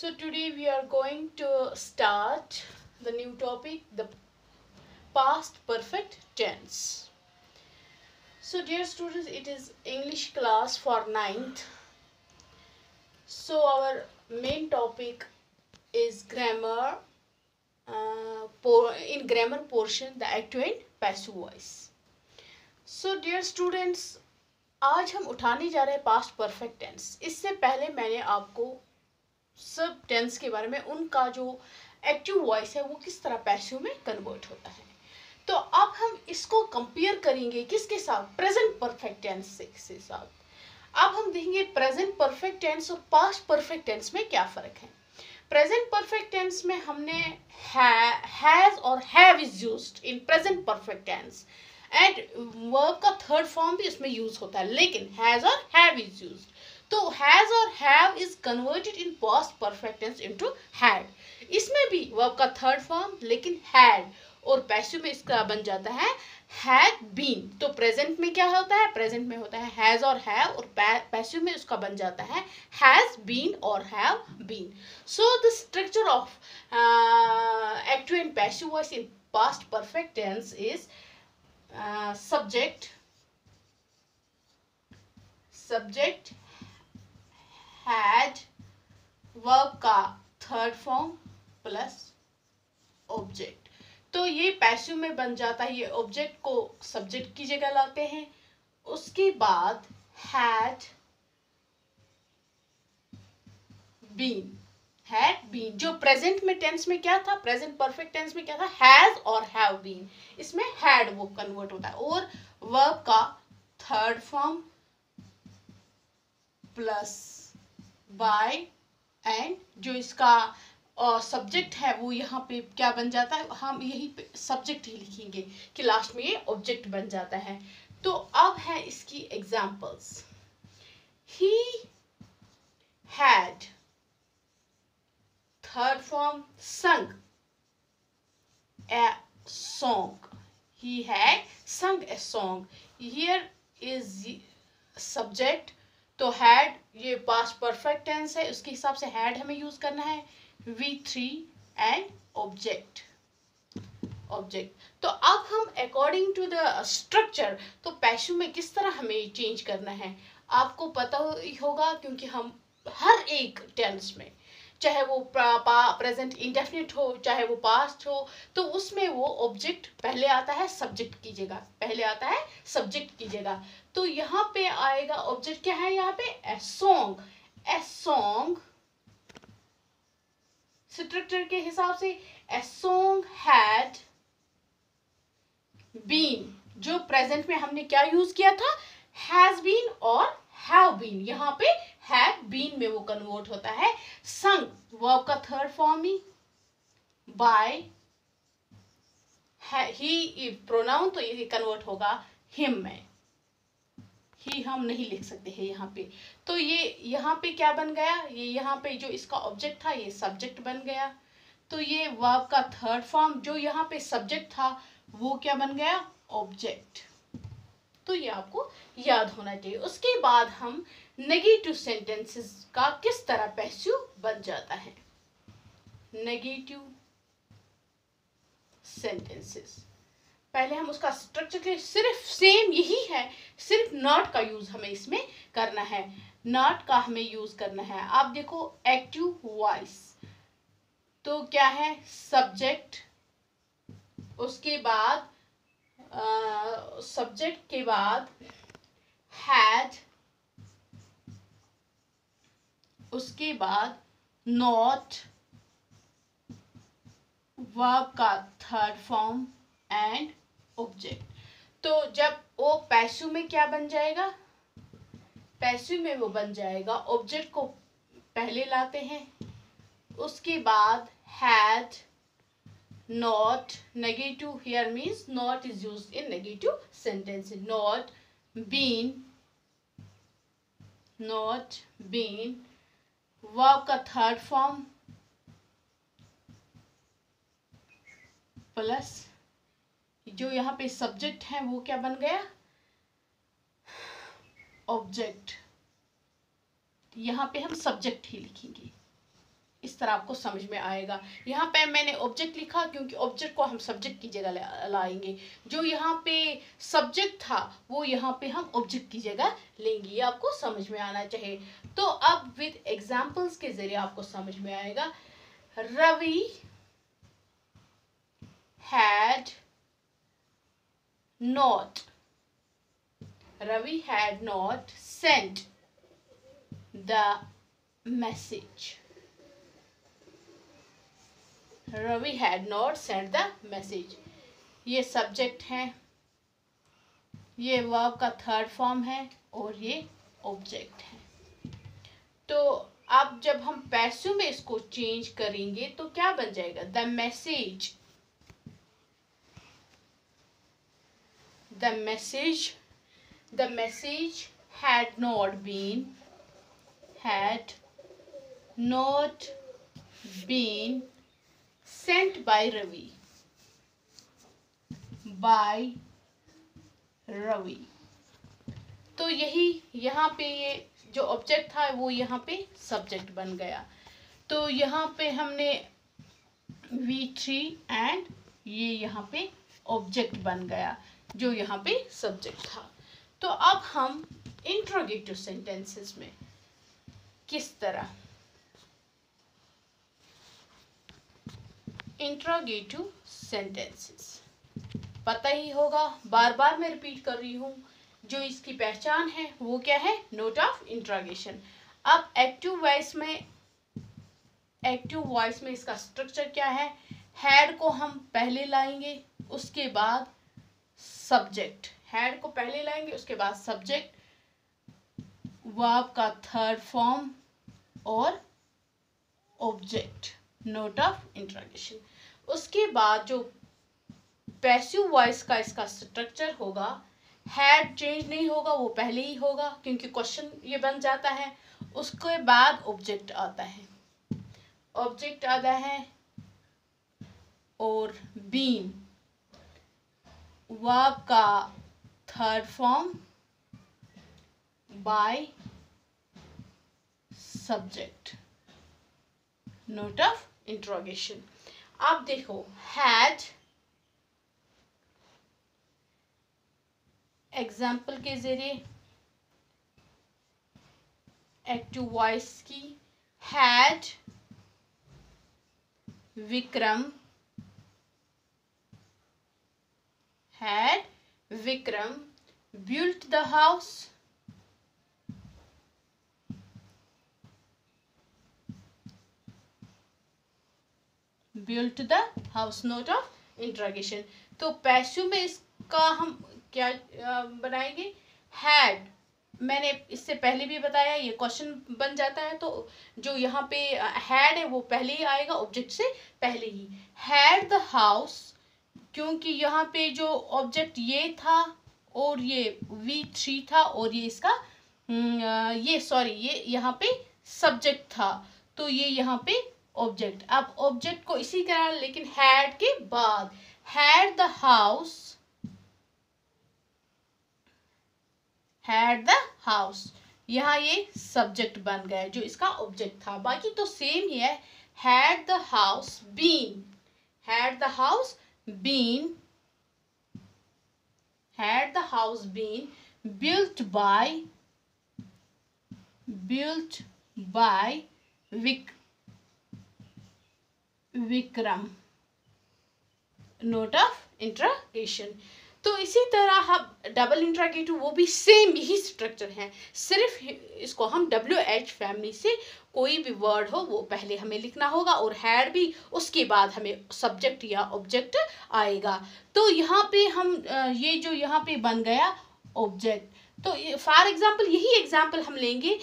So today we are going to start the new topic, the past perfect tense. So dear students, it is English class for 9th. So our main topic is grammar. In grammar portion, the active and passive voice. So dear students, आज हम उठाने जा रहे हैं past perfect tense. इससे पहले मैंने आपको सब टेंस के बारे में, उनका जो एक्टिव वॉइस है वो किस तरह पैसिव में कन्वर्ट होता है. तो अब हम इसको कंपेयर करेंगे किसके साथ, प्रेजेंट परफेक्ट टेंस के साथ. अब हम देखेंगे प्रेजेंट परफेक्ट टेंस और पास्ट परफेक्ट टेंस में क्या फर्क है. प्रेजेंट परफेक्ट टेंस में हमने हैज और have is used in present perfect tense and verb का थर्ड फॉर्म भी इसमें यूज होता है, लेकिन हैज और हैव इज यूज्ड. तो हैज और have is converted in past perfect tense into had. इसमें भी वर्ब का थर्ड फॉर्म, लेकिन हैड, और पैसिव में इसका बन जाता है हैड बीन. तो प्रेजेंट में क्या होता है, प्रेजेंट में होता है हैज और हैव, और पैसिव में उसका बन जाता है हैज बीन और have been. So the structure of active and passive voice in past perfect tense is subject had, verb का थर्ड फॉर्म प्लस ऑब्जेक्ट. तो ये पैसिव में बन जाता है, ये ऑब्जेक्ट को सब्जेक्ट की जगह लाते हैं. उसके बाद had been, जो प्रेजेंट में टेंस में क्या था, प्रेजेंट परफेक्ट टेंस में क्या था, हैज और हैव बीन. इसमें हैड वो कन्वर्ट होता है, और वर्ब का third form plus by, and जो इसका सब्जेक्ट है वो यहाँ पे क्या बन जाता है, हम यही पे सब्जेक्ट ही लिखेंगे कि लास्ट में ये ऑब्जेक्ट बन जाता है. तो अब है इसकी examples. He had, third form संग ए सॉन्ग. ही हैड संग a song. Here is subject. तो हैड ये पास्ट परफेक्ट टेंस है, उसके हिसाब से हैड हमें यूज करना है. V3 and object. तो अब हम अकॉर्डिंग टू द स्ट्रक्चर, तो पैसिव में किस तरह हमें चेंज करना है आपको पता होगा, क्योंकि हम हर एक टेंस में, चाहे वो प्रेजेंट इंडेफिनिट हो, चाहे वो पास्ट हो, तो उसमें वो ऑब्जेक्ट पहले आता है सब्जेक्ट की जगह, पहले आता है सब्जेक्ट की जगह. तो यहाँ पे आएगा ऑब्जेक्ट क्या है, यहाँ पे a song. A song structure के हिसाब से ए सॉन्ग हैड बीन, जो प्रेजेंट में हमने क्या यूज किया था, हैज बीन और हैव बीन. यहाँ पे हैव बीन में वो कन्वर्ट होता है संग, वर्ब का थर्ड फॉर्म ही, बाय ही प्रोनाउन, तो ये कन्वर्ट होगा हिम में. ही हम नहीं लिख सकते हैं यहाँ पे. तो ये यहाँ पे क्या बन गया, ये यहाँ पे जो इसका ऑब्जेक्ट था ये सब्जेक्ट बन गया. तो ये वर्ब का थर्ड फॉर्म, जो यहाँ पे सब्जेक्ट था वो क्या बन गया, ऑब्जेक्ट. तो ये आपको याद होना चाहिए. उसके बाद हम नेगेटिव सेंटेंसेस का किस तरह पैसिव बन जाता है. नेगेटिव सेंटेंसेस, पहले हम उसका स्ट्रक्चर के, सिर्फ सेम यही है, सिर्फ नॉट का यूज हमें इसमें करना है. नॉट का हमें यूज करना है. आप देखो एक्टिव वॉइस, तो क्या है, सब्जेक्ट, उसके बाद सब्जेक्ट के बाद हैड, उसके बाद नॉट, वर्ब का थर्ड फॉर्म एंड ऑब्जेक्ट. तो जब वो पैसिव में क्या बन जाएगा, पैसिव में वो बन जाएगा ऑब्जेक्ट को पहले लाते हैं, उसके बाद had, not, negative here means not is used in negative sentences. Not been, verb का थर्ड फॉर्म प्लस जो यहाँ पे सब्जेक्ट है वो क्या बन गया, ऑब्जेक्ट. यहाँ पे हम सब्जेक्ट ही लिखेंगे. इस तरह आपको समझ में आएगा। यहाँ पे मैंने ऑब्जेक्ट लिखा क्योंकि ऑब्जेक्ट को हम सब्जेक्ट की जगह लाएंगे। जो यहाँ पे सब्जेक्ट था वो यहाँ पे हम ऑब्जेक्ट की जगह लेंगे। ये आपको समझ में आना चाहिए। तो अब विद एग्जांपल्स के जरिए आपको समझ में आएगा। Ravi had not sent the message. Ravi had not sent the message. ये सब्जेक्ट है, ये वर्ब का थर्ड फॉर्म है और ये ऑब्जेक्ट है। तो अब जब हम पैसिव में इसको चेंज करेंगे तो क्या बन जाएगा? The message had not been sent by Ravi. तो यही यहाँ पे ये जो ऑब्जेक्ट था वो यहाँ पे सब्जेक्ट बन गया। तो यहाँ पे हमने V3 एंड ये यहाँ पे ऑब्जेक्ट बन गया जो यहाँ पे सब्जेक्ट था। तो अब हम इंट्रोगेटिव सेंटेंसेस में किस तरह इंट्रोगेटिव सेंटेंसेस पता ही होगा, बार बार मैं रिपीट कर रही हूँ। जो इसकी पहचान है वो क्या है? Note of interrogation. अब एक्टिव वॉइस में इसका स्ट्रक्चर क्या है? हैड को हम पहले लाएंगे, उसके बाद सब्जेक्ट। हैड को पहले लाएंगे, उसके बाद सब्जेक्ट, वर्ब का थर्ड फॉर्म और ऑब्जेक्ट। Note of interrogation. उसके बाद जो पैसिव वॉइस का इसका स्ट्रक्चर होगा, हैड चेंज नहीं होगा, वो पहले ही होगा क्योंकि क्वेश्चन ये बन जाता है। उसके बाद ऑब्जेक्ट आता है और बीन वर्ब का third form by subject. Note of interrogation. अब देखो, हैड एग्जाम्पल के जरिए एक्टिव वॉइस की, had Vikram built the house note of interrogation. तो पैसिव में इसका हम क्या बनाएंगे? हैड मैंने इससे पहले भी बताया, ये क्वेश्चन बन जाता है। तो जो यहाँ पे हैड है वो पहले ही आएगा, ऑब्जेक्ट से पहले ही। हैड द हाउस, क्योंकि यहाँ पे जो ऑब्जेक्ट ये था और ये V3 था और ये इसका ये यहाँ पे सब्जेक्ट था, तो ये यहाँ पे ऑब्जेक्ट। अब ऑब्जेक्ट को इसी तरह, लेकिन हैड के बाद, हैड द हाउस, यहाँ ये सब्जेक्ट बन गया जो इसका ऑब्जेक्ट था। बाकी तो सेम ही है। Had the house been built by Vikram. Note of interrogation. तो इसी तरह हम डबल इंट्रोगेटिव, वो भी सेम यही स्ट्रक्चर है, सिर्फ इसको हम WH फैमिली से कोई भी वर्ड हो वो पहले हमें लिखना होगा और हैड भी उसके बाद हमें सब्जेक्ट या ऑब्जेक्ट आएगा। तो यहाँ पे हम ये जो यहाँ पे बन गया ऑब्जेक्ट, तो फॉर एग्जाम्पल यही एग्जाम्पल हम लेंगे,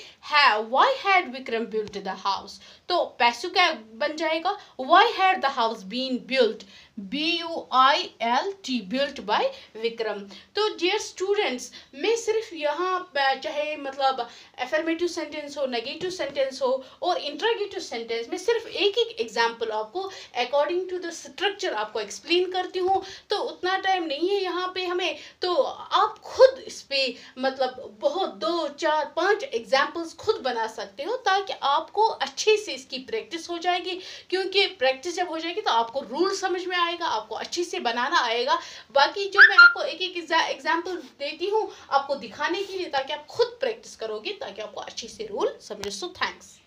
why had Vikram built the house. तो पैसिव क्या बन जाएगा? Why had the house been built. BUILT, built by Vikram. तो डियर स्टूडेंट्स, मैं सिर्फ यहाँ चाहे मतलब एफर्मेटिव सेंटेंस हो, नेगेटिव सेंटेंस हो और इंट्रोगेटिव सेंटेंस में सिर्फ एक एक एग्जाम्पल आपको अकॉर्डिंग टू द स्ट्रक्चर आपको एक्सप्लेन करती हूँ। तो उतना टाइम नहीं है यहाँ पे हमें, तो आप खुद इस पे मतलब बहुत 2, 4, 5 एग्जाम्पल्स खुद बना सकते हो, ताकि आपको अच्छे से इसकी प्रैक्टिस हो जाएगी। क्योंकि प्रैक्टिस जब हो जाएगी तो आपको रूल समझ में आएगा, आपको अच्छे से बनाना आएगा। बाकी जो मैं आपको एक एक एग्जाम्पल देती हूँ आपको दिखाने के लिए, ताकि आप खुद प्रैक्टिस करोगे, ताकि आपको अच्छे से रूल समझे। So thanks.